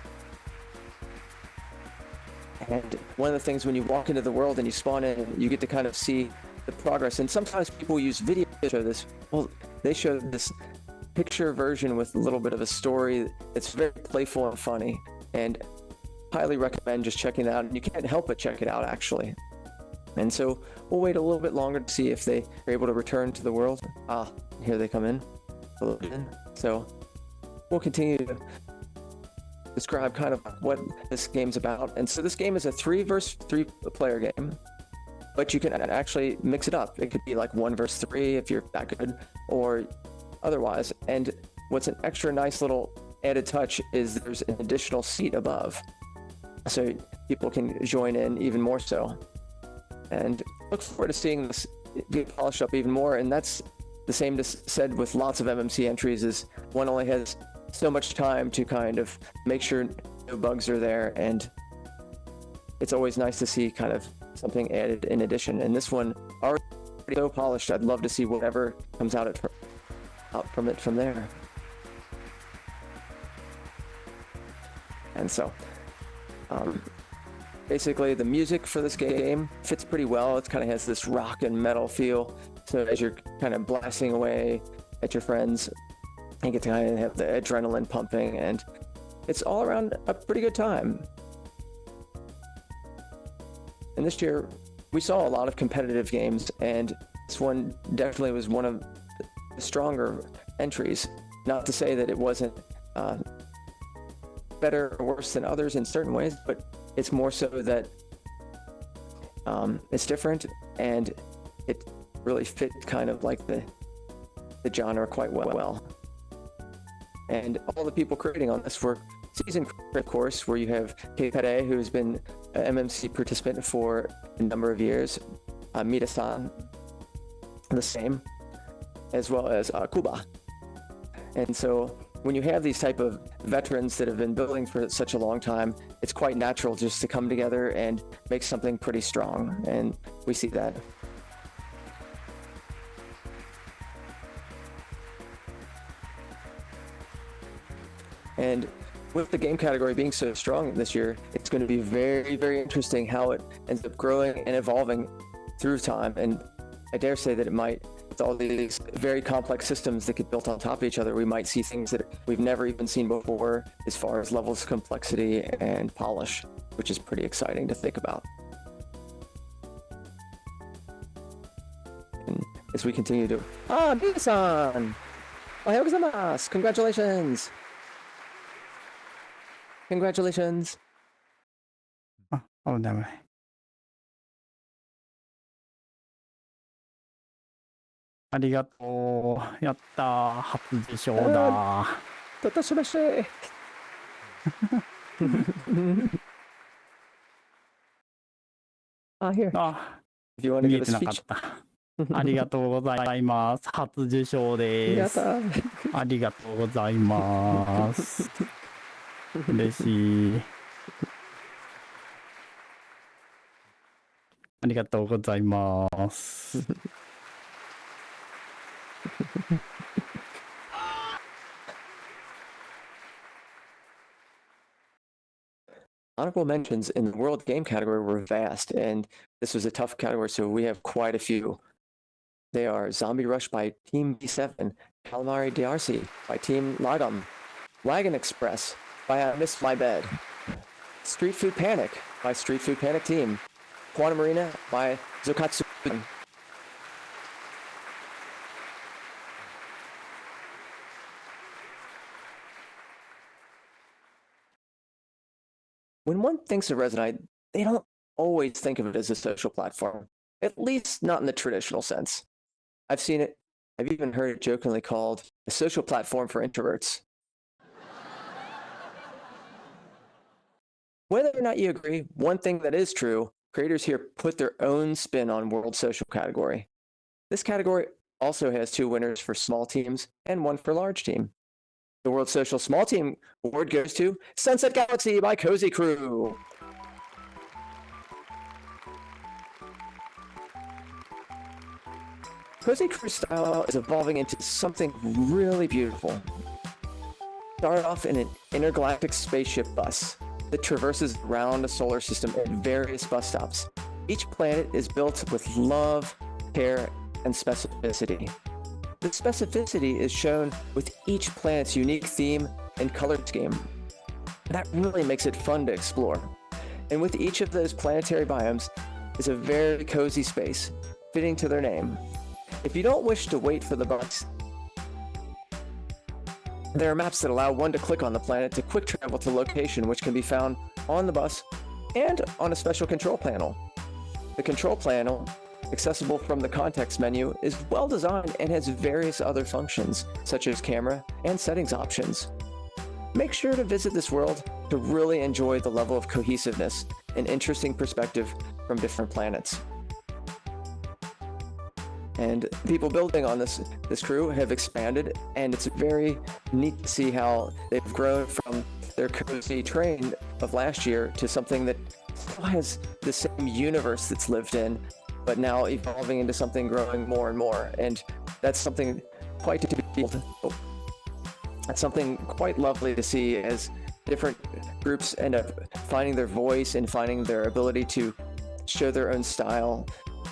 And one of the things when you walk into the world and you spawn in, you get to kind of see the progress. And sometimes people use video to show this. Well, they show this picture version with a little bit of a story that's very playful and funny. And highly recommend just checking it out. And you can't help but check it out, actually. And so we'll wait a little bit longer to see if they are able to return to the world. Ah, here they come in. So we'll continue to describe kind of what this game's about. And so this game is a 3 versus 3 player game, but you can actually mix it up. It could be like 1 versus 3 if you're that good, or otherwise. And what's an extra nice little added touch is there's an additional seat above, so people can join in even more so. And look forward to seeing this get polished up even more. And that's the same said with lots of MMC entries, is one only has so much time to kind of make sure no bugs are there, and it's always nice to see kind of something added in addition. And this one already so polished, I'd love to see whatever comes out from it from there. And so basically the music for this game fits pretty well. It kind of has this rock and metal feel, so as you're kind of blasting away at your friends, you get to kind of have the adrenaline pumping, and it's all around a pretty good time. And this year, we saw a lot of competitive games, and this one definitely was one of the stronger entries. Not to say that it wasn't better or worse than others in certain ways, but it's more so that it's different, and it really fit kind of like the genre quite well. And all the people creating on this were seasoned, of course, where you have Kenneth, who's been an MMC participant for a number of years, Mita-san, the same, as well as Kuba. And so when you have these type of veterans that have been building for such a long time, it's quite natural just to come together and make something pretty strong, and we see that. And with the game category being so strong this year, it's going to be very, very interesting how it ends up growing and evolving through time. And I dare say that it might, with all these very complex systems that get built on top of each other, we might see things that we've never even seen before as far as levels of complexity and polish, which is pretty exciting to think about. And as we continue to... Minasan! Ohayou gozaimasu! Congratulations! Congratulations! Oh, damn it. ありがとう。やったー。初受賞だー。ととしまして。Here. あ、 If you want to 見 give え a てなかっ speech. た。ありがとうございます。初受賞です。ありがとうございます。嬉しい。ありがとうございます。Honorable mentions in the world game category were vast, and this was a tough category, so we have quite a few. They are Zombie Rush by Team B7, Calamari DRC by Team Weijdom, Wagon Express by I Missed My Bed, Street Food Panic by Street Food Panic Team, Quantum Arena by Zokatsu. When one thinks of Resonite, they don't always think of it as a social platform, at least not in the traditional sense. I've seen it, I've even heard it jokingly called a social platform for introverts. Whether or not you agree, one thing that is true, creators here put their own spin on World Social category. This category also has 2 winners for small teams and 1 for large team. The World Social Small Team award goes to Sunset Galaxy by Cozy Crew. Cozy Crew style is evolving into something really beautiful. Start off in an intergalactic spaceship bus that traverses around a solar system at various bus stops. Each planet is built with love, care, and specificity. The specificity is shown with each planet's unique theme and color scheme. That really makes it fun to explore. And with each of those planetary biomes is a very cozy space, fitting to their name. If you don't wish to wait for the bus, there are maps that allow one to click on the planet to quick travel to location, which can be found on the bus and on a special control panel. The control panel, accessible from the context menu, is well designed and has various other functions, such as camera and settings options. Make sure to visit this world to really enjoy the level of cohesiveness and interesting perspective from different planets. And people building on this crew have expanded, and it's very neat to see how they've grown from their cozy terrain of last year to something that still has the same universe that's lived in, but now evolving into something growing more and more. And that's something quite that's something quite lovely to see as different groups end up finding their voice and finding their ability to show their own style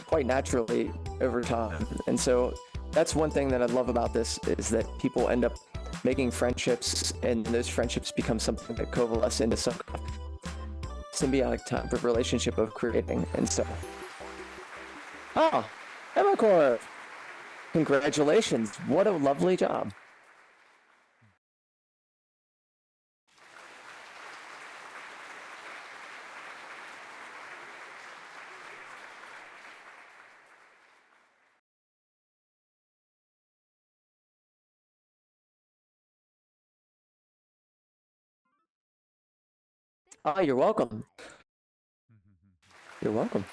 quite naturally over time. And so that's one thing that I love about this, is that people end up making friendships, and those friendships become something that coalesce into some symbiotic type of relationship of creating. And so, Emmacore, congratulations, what a lovely job. You're welcome. You're welcome.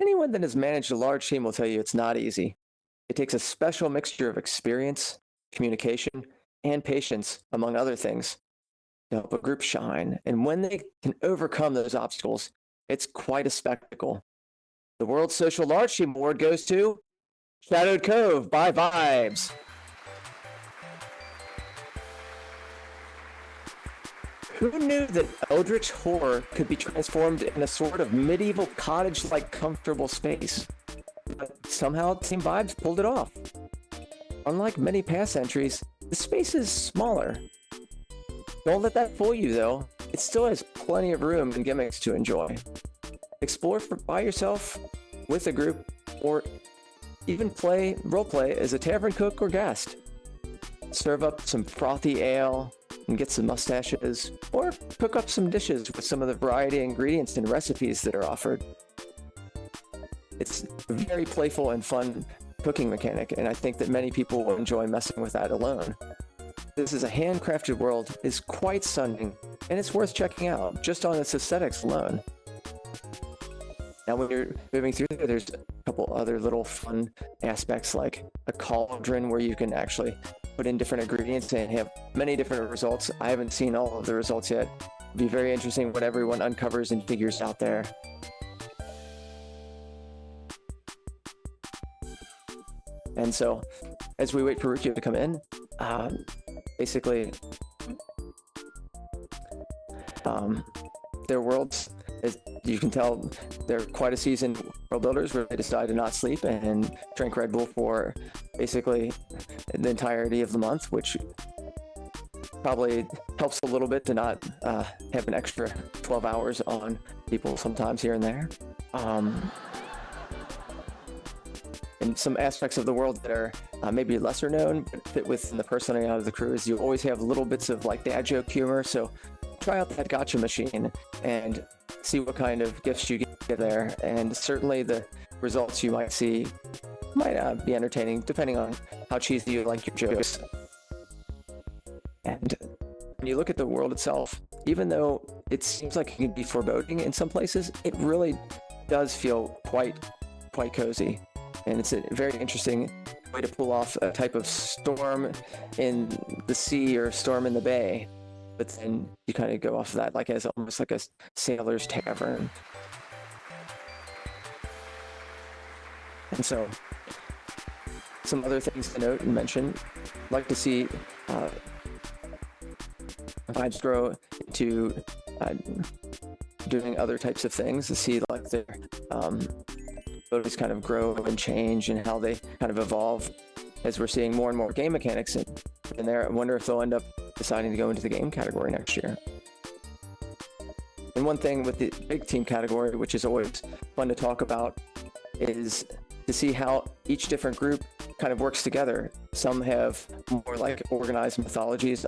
Anyone that has managed a large team will tell you it's not easy. It takes a special mixture of experience, communication, and patience, among other things, to help a group shine. And when they can overcome those obstacles, it's quite a spectacle. The World Social Large Team Award goes to Shadowed Cove by Vibes. Who knew that Eldritch Horror could be transformed in a sort of medieval cottage-like comfortable space? But somehow Team Vibes pulled it off. Unlike many past entries, the space is smaller. Don't let that fool you though. It still has plenty of room and gimmicks to enjoy. Explore by yourself, with a group, or even roleplay as a tavern cook or guest. Serve up some frothy ale and get some mustaches, or cook up some dishes with some of the variety of ingredients and recipes that are offered. It's a very playful and fun cooking mechanic, and I think that many people will enjoy messing with that alone. This is a handcrafted world, is quite stunning, and it's worth checking out just on its aesthetics alone. Now when you're moving through there, there's a couple other little fun aspects like a cauldron where you can actually put in different ingredients and have many different results. I haven't seen all of the results yet. It'll be very interesting what everyone uncovers and figures out there. And so, as we wait for Rucio to come in, basically, their worlds, as you can tell, they're quite a seasoned world builders where they decide to not sleep and drink Red Bull for basically the entirety of the month, which probably helps a little bit to not have an extra 12 hours on people sometimes here and there. And some aspects of the world that are maybe lesser known, but fit within the personality of the crew is you always have little bits of like dad joke humor. So try out that gotcha machine and see what kind of gifts you get there. And certainly the results you might see might be entertaining depending on how cheesy you like your jokes. And when you look at the world itself, even though it seems like it can be foreboding in some places, it really does feel quite cozy. And it's a very interesting way to pull off a type of storm in the sea or storm in the bay. But then you kind of go off of that like as almost like a sailor's tavern. And so, some other things to note and mention. I'd like to see vibes grow into doing other types of things, to see like their abilities kind of grow and change and how they kind of evolve as we're seeing more and more game mechanics in there. I wonder if they'll end up deciding to go into the game category next year. And one thing with the big team category, which is always fun to talk about, is to see how each different group kind of works together. Some have more like organized methodologies,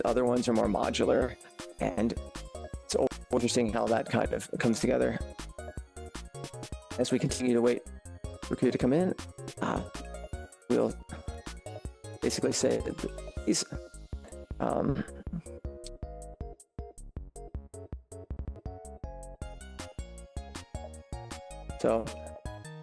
other ones are more modular, and it's interesting how that kind of comes together. As we continue to wait for Q to come in, we'll basically say that these so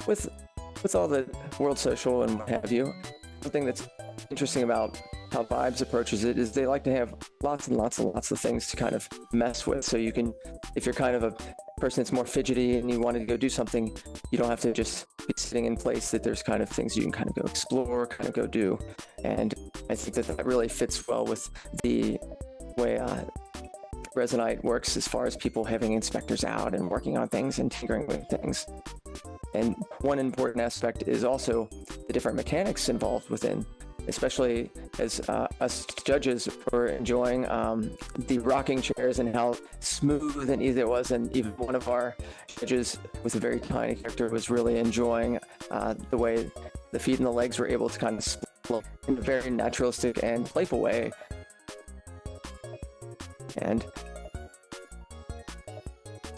with all the world social and what have you, something that's interesting about how Vibes approaches it is they like to have lots and lots and lots of things to kind of mess with. So you can, if you're kind of a person that's more fidgety and you wanted to go do something, you don't have to just be sitting in place, that there's kind of things you can kind of go explore, kind of go do. And I think that really fits well with the way Resonite works as far as people having inspectors out and working on things and tinkering with things. And one important aspect is also the different mechanics involved within, especially as us judges were enjoying the rocking chairs and how smooth and easy it was. And even one of our judges with a very tiny character was really enjoying the way the feet and the legs were able to kind of split in a very naturalistic and playful way. And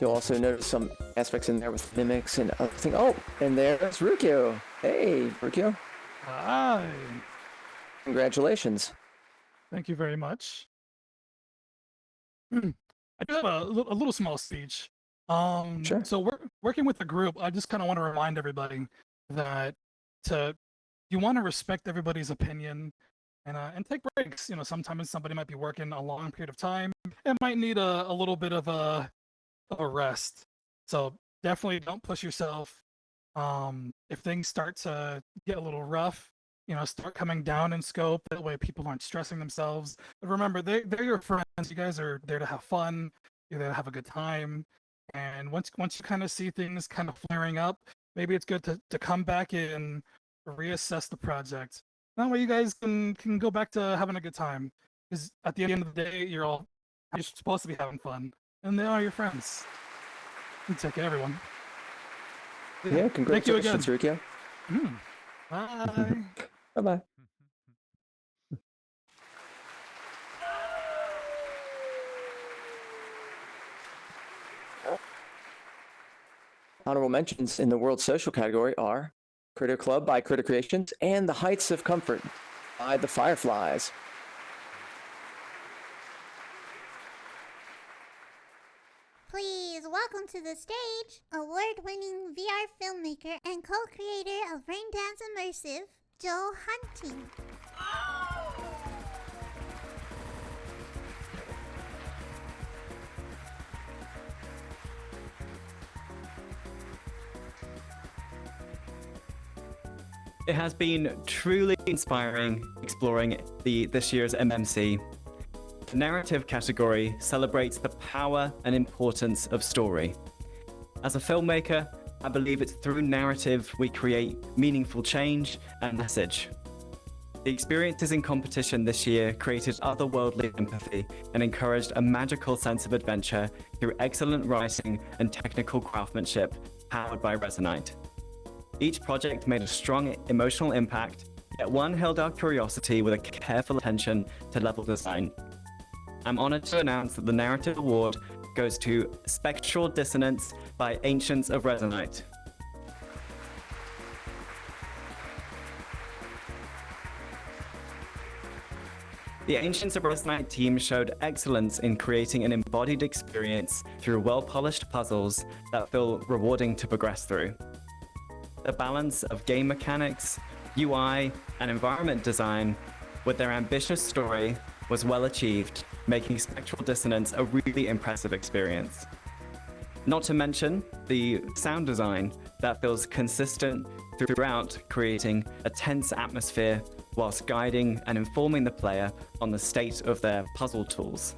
you'll also notice some aspects in there with mimics and other things. Oh, and there's Rucio. Hey, Rucio. Hi. Congratulations. Thank you very much. I do have a little small speech. Sure. So working with the group, I just kind of want to remind everybody that you want to respect everybody's opinion and take breaks. Sometimes somebody might be working a long period of time and might need a little bit of a rest. So definitely don't push yourself. If things start to get a little rough, start coming down in scope. That way people aren't stressing themselves. But remember, they're your friends. You guys are there to have fun. You're there to have a good time. And once you kind of see things kind of flaring up, maybe it's good to come back in, reassess the project. That way you guys can go back to having a good time. Because at the end of the day, you're supposed to be having fun. And they are your friends. You take care, everyone. Yeah, congratulations, Thank you Rucio. again. Bye. Bye-bye. Honorable mentions in the World Social category are Critter Club by Critter Creations and The Heights of Comfort by the Fireflies. Please welcome to the stage award-winning VR filmmaker and co-creator of Rain Dance Immersive, Joe Hunting. It has been truly inspiring exploring this year's MMC. The narrative category celebrates the power and importance of story. As a filmmaker, I believe it's through narrative we create meaningful change and message. The experiences in competition this year created otherworldly empathy and encouraged a magical sense of adventure through excellent writing and technical craftsmanship powered by Resonite. Each project made a strong emotional impact, yet one held our curiosity with a careful attention to level design. I'm honored to announce that the Narrative Award goes to Spectral Dissonance by Ancients of Resonite. The Ancients of Resonite team showed excellence in creating an embodied experience through well-polished puzzles that feel rewarding to progress through. The balance of game mechanics, UI, and environment design with their ambitious story was well achieved, making Spectral Dissonance a really impressive experience. Not to mention the sound design that feels consistent throughout, creating a tense atmosphere whilst guiding and informing the player on the state of their puzzle tools.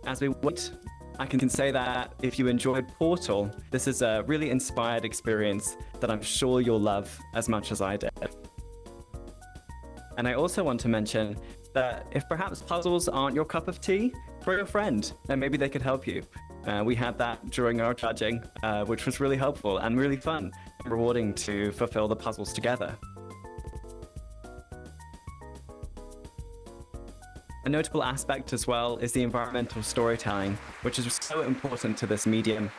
As we wait, I can say that if you enjoyed Portal, this is a really inspired experience that I'm sure you'll love as much as I did. And I also want to mention that if perhaps puzzles aren't your cup of tea, bring a friend and maybe they could help you. We had that during our judging, which was really helpful and really fun and rewarding to fulfill the puzzles together. A notable aspect as well is the environmental storytelling, which is so important to this medium,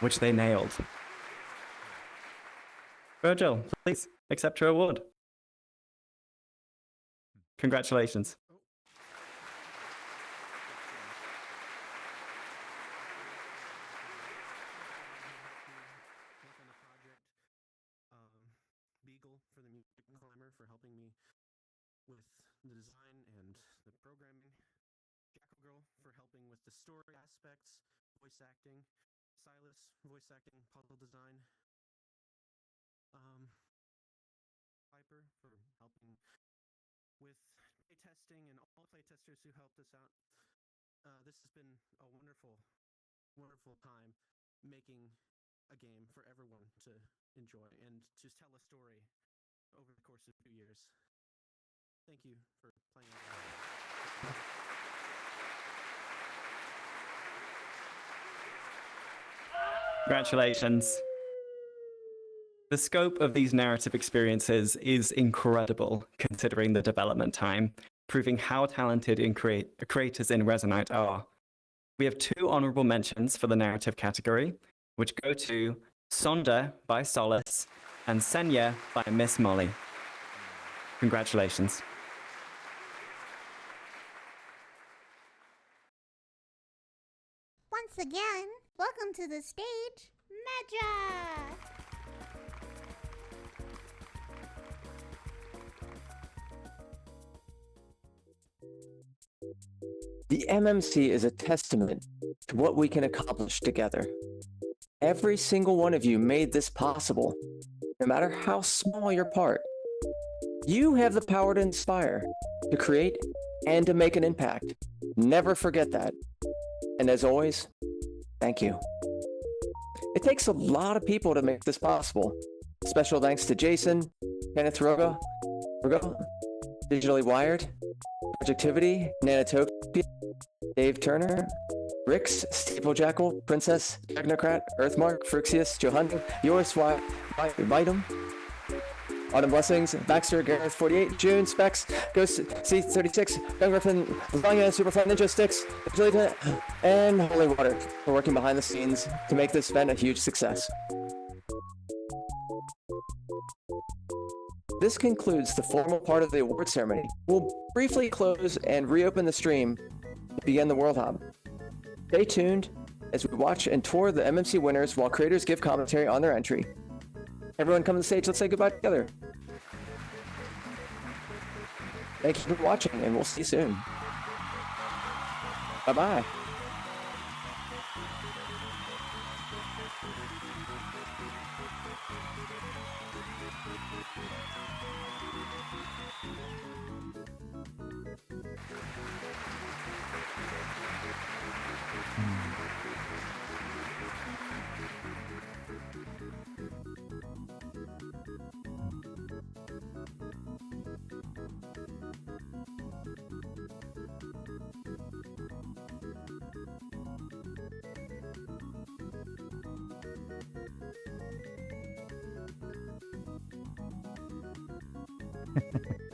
which they nailed. Virgil, please accept your award. Congratulations. Beagle for the music climber for helping me with the design and the programming. Jackal Girl for helping with the story aspects, voice acting. Silas, voice acting, puzzle design. Piper for helping with playtesting and all playtesters who helped us out. This has been a wonderful, wonderful time making a game for everyone to enjoy and to tell a story over the course of 2 years. Thank you for playing. Congratulations. The scope of these narrative experiences is incredible considering the development time, proving how talented creators in Resonite are. We have 2 honorable mentions for the narrative category, which go to Tsundere by Solace and Senya by Miss Molly. Congratulations. Once again, welcome to the stage, Medra! The MMC is a testament to what we can accomplish together. Every single one of you made this possible, no matter how small your part. You have the power to inspire, to create, and to make an impact. Never forget that. And as always, thank you. It takes a lot of people to make this possible. Special thanks to Jason, Kenneth, Rougeau, Digitally Wired, Projektivity, Nanotopia, Dave Turner, Rixx, StiefelJackal, Princess, Technocrat, Earthmark, Frooxius, Joris, Joris, Weijdom, AutumnBlessings, Baxter, Gareth 48, June, Spex, Ghost C36, GunGryphon, Lazhannya, Superfly Ninja, Styx, and Holy Water for working behind the scenes to make this event a huge success. This concludes the formal part of the award ceremony. We'll briefly close and reopen the stream to begin the World Hub. Stay tuned as we watch and tour the MMC winners while creators give commentary on their entry. Everyone come to the stage, let's say goodbye together. Thank you for watching, and we'll see you soon. Bye-bye. Ha ha ha.